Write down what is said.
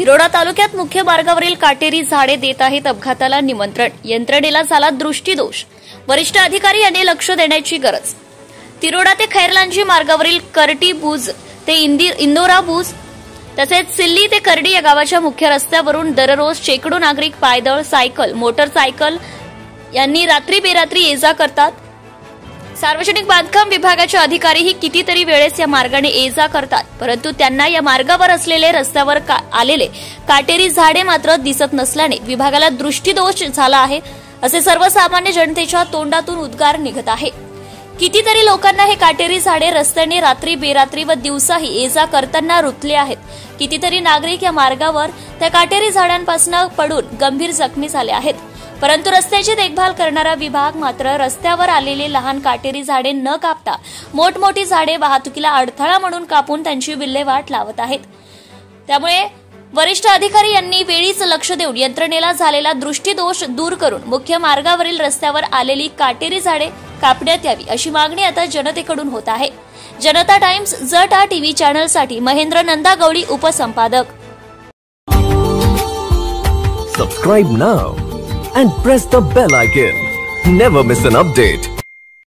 तिरोडा तालुक्यात मुख्य मार्गावरील काटेरी झाडे देत आहेत अपघाताला निमंत्रण. यंत्रणेला झाला दृष्टीदोष. वरिष्ठ अधिकारी यांनी लक्ष देण्याची गरज. तिरोडा ते खैरलांजी मार्गावरील करटी बुज ते इंदोरा बुज तसेच सिल्ली ते करडी या गावाच्या मुख्य रस्त्यावरून दररोज शेकडो नागरिक पायदळ, सायकल, मोटरसायकल यांनी रात्री बेरात्री ये-जा करतात. सार्वजनिक बांधकाम विभागाचे अधिकारीही कितीतरी वेळेस या मार्गाने ये-जा करतात, परंतु त्यांना या मार्गावर असलेले रस्त्यावर आलेले काटेरी झाडे मात्र दिसत नसल्याने विभागाला दृष्टीदोष झाला आहे, असे सर्वसामान्य जनतेच्या तोंडातून उद्गार निघत आहे. कितीतरी लोकांना हे काटेरी झाडे रस्त्याने रात्री बेरात्री व दिवसाही ये-जा करताना रुतले आहेत. कितीतरी नागरिक या मार्गावर त्या काटेरी झाडांपासून पडून गंभीर जखमी झाले आहेत, परंतु रस्त्याची देखभाल करणारा विभाग मात्र रस्त्यावर आलेले लहान काटेरी झाडे न कापता मोठमोठी झाडे वाहतुकीला अडथळा म्हणून कापून त्यांची विल्हेवाट लावत आहेत. त्यामुळे वरिष्ठ अधिकारी यांनी वेळीच लक्ष देऊन यंत्रणेला झालेला दृष्टीदोष दूर करून मुख्य मार्गावरील रस्त्यावर आलेली काटेरी झाडे कापण्यात यावी, अशी मागणी आता जनतेकडून होत आहे. जनता टाइम्स जटा टीव्ही चॅनलसाठी महेंद्र नंदागौडी, उपसंपादक. Subscribe now and press the bell icon. Never miss an update.